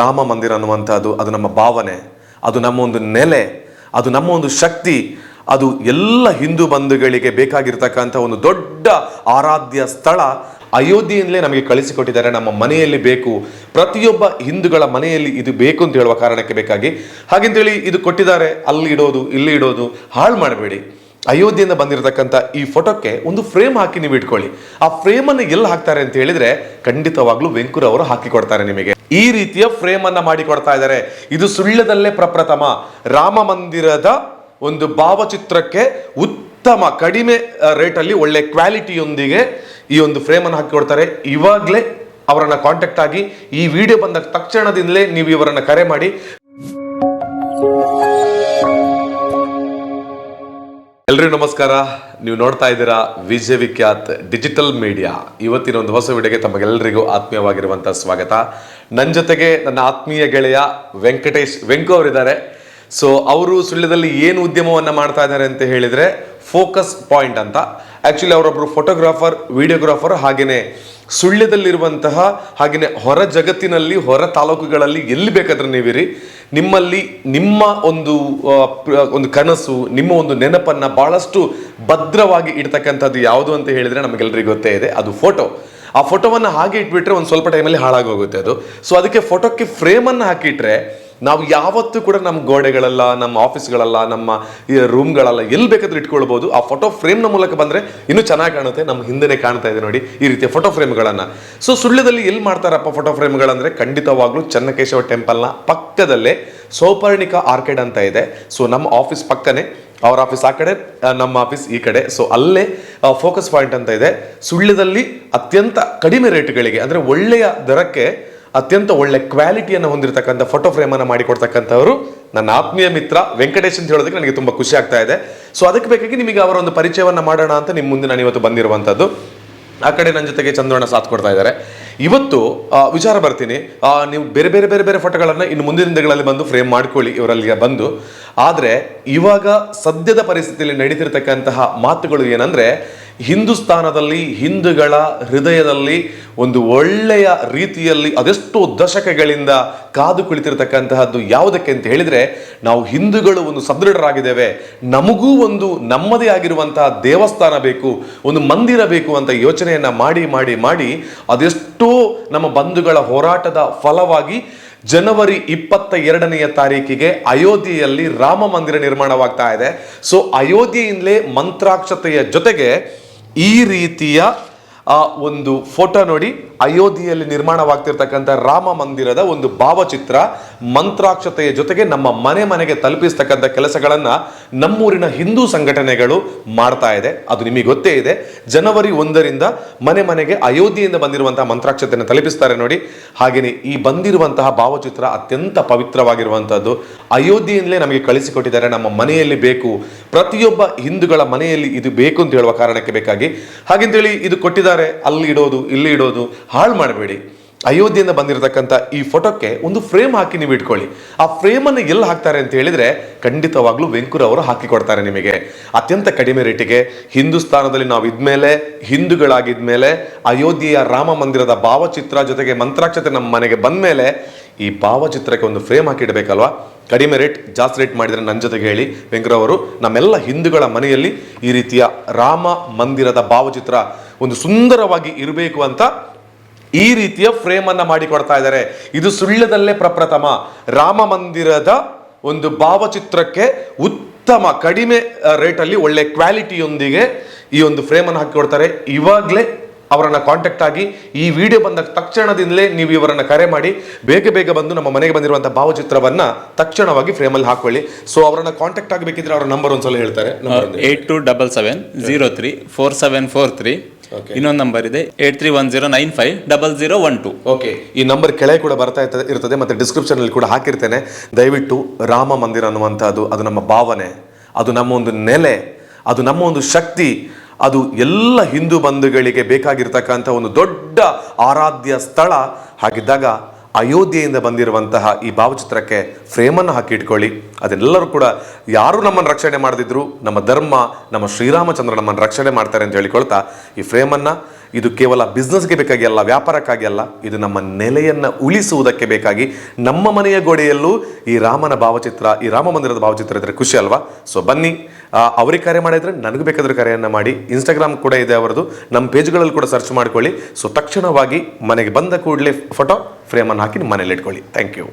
ರಾಮ ಮಂದಿರ ಅನ್ನುವಂಥದ್ದು ಅದು ನಮ್ಮ ಭಾವನೆ, ಅದು ನಮ್ಮ ಒಂದು ನೆಲೆ, ಅದು ನಮ್ಮ ಒಂದು ಶಕ್ತಿ, ಅದು ಎಲ್ಲ ಹಿಂದೂ ಬಂಧುಗಳಿಗೆ ಬೇಕಾಗಿರ್ತಕ್ಕಂಥ ಒಂದು ದೊಡ್ಡ ಆರಾಧ್ಯ ಸ್ಥಳ. ಅಯೋಧ್ಯೆಯಿಂದಲೇ ನಮಗೆ ಕಳಿಸಿಕೊಟ್ಟಿದ್ದಾರೆ. ನಮ್ಮ ಮನೆಯಲ್ಲಿ ಬೇಕು, ಪ್ರತಿಯೊಬ್ಬ ಹಿಂದೂಗಳ ಮನೆಯಲ್ಲಿ ಇದು ಬೇಕು ಅಂತ ಹೇಳುವ ಕಾರಣಕ್ಕೆ ಬೇಕಾಗಿ ಹಾಗೆಂತೇಳಿ ಇದು ಕೊಟ್ಟಿದ್ದಾರೆ. ಅಲ್ಲಿ ಇಡೋದು ಇಲ್ಲಿ ಇಡೋದು ಹಾಳು ಮಾಡಬೇಡಿ. ಅಯೋಧ್ಯೆಯಿಂದ ಬಂದಿರತಕ್ಕಂಥ ಈ ಫೋಟೋಕ್ಕೆ ಒಂದು ಫ್ರೇಮ್ ಹಾಕಿ ನೀವು ಇಟ್ಕೊಳ್ಳಿ. ಆ ಫ್ರೇಮ್ ಅನ್ನು ಎಲ್ಲಿ ಹಾಕ್ತಾರೆ ಅಂತ ಹೇಳಿದ್ರೆ ಖಂಡಿತವಾಗ್ಲೂ ವೆಂಕೂರ್ ಅವರು ಹಾಕಿಕೊಡ್ತಾರೆ ನಿಮಗೆ. ಈ ರೀತಿಯ ಫ್ರೇಮ್ ಅನ್ನ ಮಾಡಿ ಕೊಡ್ತಾ ಇದ್ದಾರೆ. ಇದು ಸುಳ್ಯದಲ್ಲೇ ಪ್ರಪ್ರಥಮ. ರಾಮ ಮಂದಿರದ ಒಂದು ಭಾವಚಿತ್ರಕ್ಕೆ ಉತ್ತಮ ಕಡಿಮೆ ರೇಟಲ್ಲಿ ಒಳ್ಳೆ ಕ್ವಾಲಿಟಿಯೊಂದಿಗೆ ಈ ಒಂದು ಫ್ರೇಮ್ ಅನ್ನು ಹಾಕಿಕೊಡ್ತಾರೆ. ಇವಾಗಲೇ ಅವರನ್ನ ಕಾಂಟ್ಯಾಕ್ಟ್ ಆಗಿ, ಈ ವಿಡಿಯೋ ಬಂದ ತಕ್ಷಣದಿಂದಲೇ ನೀವು ಇವರನ್ನ ಕರೆ ಮಾಡಿ. ಎಲ್ರಿಗೂ ನಮಸ್ಕಾರ. ನೀವು ನೋಡ್ತಾ ಇದ್ದೀರಾ ವಿಜಯ ವಿಖ್ಯಾತ್ ಡಿಜಿಟಲ್ ಮೀಡಿಯಾ. ಇವತ್ತಿನ ಒಂದು ಹೊಸ ವಿಡಿಯೋಗೆ ತಮಗೆಲ್ಲರಿಗೂ ಆತ್ಮೀಯವಾಗಿರುವಂತಹ ಸ್ವಾಗತ. ನನ್ನ ಜೊತೆಗೆ ನನ್ನ ಆತ್ಮೀಯ ಗೆಳೆಯ ವೆಂಕು ಅವರಿದ್ದಾರೆ. ಸೊ ಅವರು ಸುಳ್ಯದಲ್ಲಿ ಏನು ಉದ್ಯಮವನ್ನ ಮಾಡ್ತಾ ಇದ್ದಾರೆ ಅಂತ ಹೇಳಿದ್ರೆ ಫೋಕಸ್ ಪಾಯಿಂಟ್ ಅಂತ. ಆಕ್ಚುಲಿ ಅವರೊಬ್ರು ಫೋಟೋಗ್ರಾಫರ್, ವಿಡಿಯೋಗ್ರಾಫರ್, ಹಾಗೇನೆ ಸುಳ್ಯದಲ್ಲಿರುವಂತಹ ಹಾಗೆಯೇ ಹೊರ ಜಗತ್ತಿನಲ್ಲಿ, ಹೊರ ತಾಲೂಕುಗಳಲ್ಲಿ ಎಲ್ಲಿ ಬೇಕಾದ್ರೆ ನೀವಿರಿ, ನಿಮ್ಮಲ್ಲಿ ನಿಮ್ಮ ಒಂದು ಕನಸು, ನಿಮ್ಮ ಒಂದು ನೆನಪನ್ನ ಬಹಳಷ್ಟು ಭದ್ರವಾಗಿ ಇಡ್ತಕ್ಕಂಥದ್ದು ಯಾವುದು ಅಂತ ಹೇಳಿದ್ರೆ ನಮಗೆಲ್ಲರಿಗೂ ಗೊತ್ತೇ ಇದೆ, ಅದು ಫೋಟೋ. ಆ ಫೋಟೋವನ್ನು ಹಾಗೆ ಇಟ್ಬಿಟ್ರೆ ಒಂದು ಸ್ವಲ್ಪ ಟೈಮಲ್ಲಿ ಹಾಳಾಗೋಗುತ್ತೆ ಅದು. ಸೊ ಅದಕ್ಕೆ ಫೋಟೋಕ್ಕೆ ಫ್ರೇಮನ್ನು ಹಾಕಿಟ್ರೆ ನಾವು ಯಾವತ್ತೂ ಕೂಡ ನಮ್ಮ ಗೋಡೆಗಳಲ್ಲ, ನಮ್ಮ ಆಫೀಸ್ಗಳಲ್ಲ, ನಮ್ಮ ರೂಮ್ಗಳಲ್ಲ, ಎಲ್ಲಿ ಬೇಕಾದ್ರೂ ಇಟ್ಕೊಳ್ಬಹುದು. ಆ ಫೋಟೋ ಫ್ರೇಮ್ನ ಮೂಲಕ ಬಂದರೆ ಇನ್ನೂ ಚೆನ್ನಾಗಿ ಕಾಣುತ್ತೆ. ನಮ್ಮ ಹಿಂದೆನೇ ಕಾಣ್ತಾ ಇದೆ ನೋಡಿ ಈ ರೀತಿಯ ಫೋಟೋ ಫ್ರೇಮ್ಗಳನ್ನು. ಸೊ ಸುಳ್ಯದಲ್ಲಿ ಎಲ್ಲಿ ಮಾಡ್ತಾರಪ್ಪ ಫೋಟೋ ಫ್ರೇಮ್ಗಳಂದ್ರೆ ಖಂಡಿತವಾಗ್ಲೂ ಚೆನ್ನಕೇಶವ ಟೆಂಪಲ್ನ ಪಕ್ಕದಲ್ಲೇ ಸೌಪರ್ಣಿಕ ಆರ್ಕಿಡ್ ಅಂತ ಇದೆ. ಸೊ ನಮ್ಮ ಆಫೀಸ್ ಪಕ್ಕನೇ, ಅವರ ಆಫೀಸ್ ಆ ಕಡೆ, ನಮ್ಮ ಆಫೀಸ್ ಈ ಕಡೆ. ಸೊ ಅಲ್ಲೇ ಫೋಕಸ್ ಪಾಯಿಂಟ್ ಅಂತ ಇದೆ. ಸುಳ್ಯದಲ್ಲಿ ಅತ್ಯಂತ ಕಡಿಮೆ ರೇಟ್ಗಳಿಗೆ, ಅಂದರೆ ಒಳ್ಳೆಯ ದರಕ್ಕೆ ಅತ್ಯಂತ ಒಳ್ಳೆ ಕ್ವಾಲಿಟಿಯನ್ನು ಹೊಂದಿರತಕ್ಕಂಥ ಫೋಟೋ ಫ್ರೇಮ್ ಅನ್ನು ಮಾಡಿಕೊಡ್ತಕ್ಕಂಥವರು ನನ್ನ ಆತ್ಮೀಯ ಮಿತ್ರ ವೆಂಕಟೇಶ್ ಅಂತ ಹೇಳೋದಕ್ಕೆ ನನಗೆ ತುಂಬಾ ಖುಷಿ ಆಗ್ತಾ ಇದೆ. ಸೊ ಅದಕ್ಕೆ ಬೇಕಾಗಿ ನಿಮಗೆ ಅವರ ಒಂದು ಪರಿಚಯವನ್ನ ಮಾಡೋಣ ಅಂತ ನಿಮ್ಮ ಮುಂದೆ ನಾನು ಇವತ್ತು ಬಂದಿರುವಂಥದ್ದು. ಆ ಕಡೆ ನನ್ನ ಜೊತೆಗೆ ಚಂದ್ರಣ್ಣ ಸಾಥ್ ಕೊಡ್ತಾ ಇದ್ದಾರೆ. ಇವತ್ತು ವಿಚಾರ ಬರ್ತೀನಿ, ನೀವು ಬೇರೆ ಬೇರೆ ಬೇರೆ ಬೇರೆ ಫೋಟೋಗಳನ್ನು ಇನ್ನು ಮುಂದಿನ ದಿನಗಳಲ್ಲಿ ಬಂದು ಫ್ರೇಮ್ ಮಾಡ್ಕೊಳ್ಳಿ ಇವರಲ್ಲಿಗೆ ಬಂದು. ಆದರೆ ಇವಾಗ ಸದ್ಯದ ಪರಿಸ್ಥಿತಿಯಲ್ಲಿ ನಡೀತಿರ್ತಕ್ಕಂತಹ ಮಾತುಗಳು ಏನಂದ್ರೆ, ಹಿಂದೂಸ್ತಾನದಲ್ಲಿ ಹಿಂದೂಗಳ ಹೃದಯದಲ್ಲಿ ಒಂದು ಒಳ್ಳೆಯ ರೀತಿಯಲ್ಲಿ ಅದೆಷ್ಟೋ ದಶಕಗಳಿಂದ ಕಾದು ಕುಳಿತಿರ್ತಕ್ಕಂತಹದ್ದು ಯಾವುದಕ್ಕೆ ಅಂತ ಹೇಳಿದ್ರೆ, ನಾವು ಹಿಂದೂಗಳು ಒಂದು ಸದೃಢರಾಗಿದ್ದೇವೆ, ನಮಗೂ ಒಂದು ನಮ್ಮದೇ ಆಗಿರುವಂತಹ ದೇವಸ್ಥಾನ ಬೇಕು, ಒಂದು ಮಂದಿರ ಬೇಕು ಅಂತ ಯೋಚನೆಯನ್ನ ಮಾಡಿ ಮಾಡಿ ಮಾಡಿ ಅದೆಷ್ಟೋ ನಮ್ಮ ಬಂಧುಗಳ ಹೋರಾಟದ ಫಲವಾಗಿ ಜನವರಿ 22ನೇ ತಾರೀಕಿಗೆ ಅಯೋಧ್ಯೆಯಲ್ಲಿ ರಾಮ ಮಂದಿರ ನಿರ್ಮಾಣವಾಗ್ತಾ ಇದೆ. ಸೊ ಅಯೋಧ್ಯೆಯಿಂದಲೇ ಮಂತ್ರಾಕ್ಷತೆಯ ಜೊತೆಗೆ ಈ ರೀತಿಯ ಒಂದು ಫೋಟೋ ನೋಡಿ, ಅಯೋಧ್ಯೆಯಲ್ಲಿ ನಿರ್ಮಾಣವಾಗ್ತಿರ್ತಕ್ಕಂಥ ರಾಮ ಮಂದಿರದ ಒಂದು ಭಾವಚಿತ್ರ ಮಂತ್ರಾಕ್ಷತೆಯ ಜೊತೆಗೆ ನಮ್ಮ ಮನೆ ಮನೆಗೆ ತಲುಪಿಸ್ತಕ್ಕಂಥ ಕೆಲಸಗಳನ್ನ ನಮ್ಮೂರಿನ ಹಿಂದೂ ಸಂಘಟನೆಗಳು ಮಾಡ್ತಾ ಇದೆ. ಅದು ನಿಮಗೆ ಗೊತ್ತೇ ಇದೆ. ಜನವರಿ 1ರಿಂದ ಮನೆ ಮನೆಗೆ ಅಯೋಧ್ಯೆಯಿಂದ ಬಂದಿರುವಂತಹ ಮಂತ್ರಾಕ್ಷತೆಯನ್ನು ತಲುಪಿಸ್ತಾರೆ ನೋಡಿ. ಹಾಗೆಯೇ ಈ ಬಂದಿರುವಂತಹ ಭಾವಚಿತ್ರ ಅತ್ಯಂತ ಪವಿತ್ರವಾಗಿರುವಂತಹದ್ದು. ಅಯೋಧ್ಯೆಯಿಂದಲೇ ನಮಗೆ ಕಳಿಸಿಕೊಟ್ಟಿದ್ದಾರೆ. ನಮ್ಮ ಮನೆಯಲ್ಲಿ ಬೇಕು, ಪ್ರತಿಯೊಬ್ಬ ಹಿಂದೂಗಳ ಮನೆಯಲ್ಲಿ ಇದು ಬೇಕು ಅಂತ ಹೇಳುವ ಕಾರಣಕ್ಕೆ ಬೇಕಾಗಿ ಹಾಗೆಂತೇಳಿ ಇದು ಕೊಟ್ಟಿದ್ದಾರೆ. ಅಲ್ಲಿ ಇಡೋದು ಇಲ್ಲಿ ಇಡೋದು ಹಾಳು ಮಾಡಬೇಡಿ. ಅಯೋಧ್ಯೆಯಿಂದ ಬಂದಿರತಕ್ಕಂಥ ಈ ಫೋಟೋಕ್ಕೆ ಒಂದು ಫ್ರೇಮ್ ಹಾಕಿ ನೀವು ಇಟ್ಕೊಳ್ಳಿ. ಆ ಫ್ರೇಮ್ ಅನ್ನು ಎಲ್ಲಿ ಹಾಕ್ತಾರೆ ಅಂತ ಹೇಳಿದ್ರೆ ಖಂಡಿತವಾಗ್ಲೂ ವೆಂಕೂರ್ ಅವರು ಹಾಕಿಕೊಡ್ತಾರೆ ನಿಮಗೆ ಅತ್ಯಂತ ಕಡಿಮೆ ರೇಟಿಗೆ. ಹಿಂದೂಸ್ತಾನದಲ್ಲಿ ನಾವು ಇದ್ಮೇಲೆ, ಹಿಂದೂಗಳಾಗಿದ್ಮೇಲೆ, ಅಯೋಧ್ಯೆಯ ರಾಮ ಮಂದಿರದ ಭಾವಚಿತ್ರ ಜೊತೆಗೆ ಮಂತ್ರಾಕ್ಷತೆ ನಮ್ಮ ಮನೆಗೆ ಬಂದ್ಮೇಲೆ ಈ ಭಾವಚಿತ್ರಕ್ಕೆ ಒಂದು ಫ್ರೇಮ್ ಹಾಕಿಡಬೇಕಲ್ವಾ. ಕಡಿಮೆ ರೇಟ್, ಜಾಸ್ತಿ ರೇಟ್ ಮಾಡಿದರೆ ನನ್ನ ಜೊತೆಗೆ ಹೇಳಿ. ವೆಂಕೂರ್ ಅವರು ನಮ್ಮೆಲ್ಲ ಹಿಂದೂಗಳ ಮನೆಯಲ್ಲಿ ಈ ರೀತಿಯ ರಾಮ ಮಂದಿರದ ಭಾವಚಿತ್ರ ಒಂದು ಸುಂದರವಾಗಿ ಇರಬೇಕು ಅಂತ ಈ ರೀತಿಯ ಫ್ರೇಮ್ ಅನ್ನ ಮಾಡಿ ಕೊಡ್ತಾ ಇದ್ದಾರೆ. ಇದು ಸುಳ್ಯದಲ್ಲೇ ಪ್ರಪ್ರಥಮ. ರಾಮ ಮಂದಿರದ ಒಂದು ಭಾವಚಿತ್ರಕ್ಕೆ ಉತ್ತಮ ಕಡಿಮೆ ರೇಟಲ್ಲಿ ಒಳ್ಳೆ ಕ್ವಾಲಿಟಿಯೊಂದಿಗೆ ಈ ಒಂದು ಫ್ರೇಮ್ ಅನ್ನು ಹಾಕಿ ಕೊಡ್ತಾರೆ. ಇವಾಗಲೇ ಅವರನ್ನ ಕಾಂಟ್ಯಾಕ್ಟ್ ಆಗಿ, ಈ ವಿಡಿಯೋ ಬಂದ ತಕ್ಷಣದಿಂದಲೇ ನೀವು ಇವರನ್ನ ಕರೆ ಮಾಡಿ ಬೇಗ ಬೇಗ ಬಂದು ನಮ್ಮ ಮನೆಗೆ ಬಂದಿರುವಂತಹ ಭಾವಚಿತ್ರವನ್ನ ತಕ್ಷಣವಾಗಿ ಫ್ರೇಮಲ್ಲಿ ಹಾಕೊಳ್ಳಿ. ಸೊ ಅವರನ್ನ ಕಾಂಟ್ಯಾಕ್ಟ್ ಆಗಬೇಕಿದ್ರೆ ಅವರ ನಂಬರ್ ಒಂದ್ಸಲ ಹೇಳ್ತಾರೆ. 8277-03-4743. ಇನ್ನೊಂದು ನಂಬರ್ ಇದೆ 8310950012. ಓಕೆ, ಈ ನಂಬರ್ ಕೆಳಗೆ ಕೂಡ ಬರ್ತಾ ಇರ್ತದೆ, ಮತ್ತೆ ಡಿಸ್ಕ್ರಿಪ್ಷನ್ ಅಲ್ಲಿ ಕೂಡ ಹಾಕಿರ್ತೇನೆ. ದಯವಿಟ್ಟು ರಾಮ ಮಂದಿರ ಅನ್ನುವಂಥದ್ದು ಅದು ನಮ್ಮ ಭಾವನೆ, ಅದು ನಮ್ಮ ಒಂದು ನೆಲೆ, ಅದು ನಮ್ಮ ಒಂದು ಶಕ್ತಿ, ಅದು ಎಲ್ಲ ಹಿಂದೂ ಬಂಧುಗಳಿಗೆ ಬೇಕಾಗಿರ್ತಕ್ಕಂಥ ಒಂದು ದೊಡ್ಡ ಆರಾಧ್ಯ ಸ್ಥಳ. ಹಾಗಿದ್ದಾಗ ಅಯೋಧ್ಯೆಯಿಂದ ಬಂದಿರುವಂತಹ ಈ ಭಾವಚಿತ್ರಕ್ಕೆ ಫ್ರೇಮನ್ನು ಹಾಕಿ ಇಟ್ಕೊಳ್ಳಿ. ಅದೆಲ್ಲರೂ ಕೂಡ ಯಾರು ನಮ್ಮನ್ನು ರಕ್ಷಣೆ ಮಾಡದಿದ್ರು ನಮ್ಮ ಧರ್ಮ, ನಮ್ಮ ಶ್ರೀರಾಮಚಂದ್ರ ನಮ್ಮನ್ನು ರಕ್ಷಣೆ ಮಾಡ್ತಾರೆ ಅಂತ ಹೇಳಿಕೊಳ್ತಾ ಈ ಫ್ರೇಮನ್ನು ಇದು ಕೇವಲ ಬಿಸ್ನೆಸ್ಗೆ ಬೇಕಾಗಿ ಅಲ್ಲ, ವ್ಯಾಪಾರಕ್ಕಾಗಿ ಅಲ್ಲ, ಇದು ನಮ್ಮ ನೆಲೆಯನ್ನು ಉಳಿಸುವುದಕ್ಕೆ ಬೇಕಾಗಿ ನಮ್ಮ ಮನೆಯ ಗೋಡೆಯಲ್ಲೂ ಈ ರಾಮನ ಭಾವಚಿತ್ರ, ಈ ರಾಮ ಮಂದಿರದ ಭಾವಚಿತ್ರ ಇದ್ರೆ ಖುಷಿ ಅಲ್ವಾ? ಸೊ ಬನ್ನಿ, ಅವ್ರಿಗೆ ಕರೆ ಮಾಡಿದ್ರೆ ನನಗೂ ಬೇಕಾದ್ರೆ ಕರೆಯನ್ನು ಮಾಡಿ. ಇನ್ಸ್ಟಾಗ್ರಾಮ್ ಕೂಡ ಇದೆ ಅವರದು, ನಮ್ಮ ಪೇಜ್ಗಳಲ್ಲಿ ಕೂಡ ಸರ್ಚ್ ಮಾಡ್ಕೊಳ್ಳಿ. ಸೊ ತಕ್ಷಣವಾಗಿ ಮನೆಗೆ ಬಂದ ಕೂಡಲೇ ಫೋಟೋ ಫ್ರೇಮನ್ನು ಹಾಕಿ ನಿಮ್ಮ ಮನೇಲಿ ಇಟ್ಕೊಳ್ಳಿ. Thank you.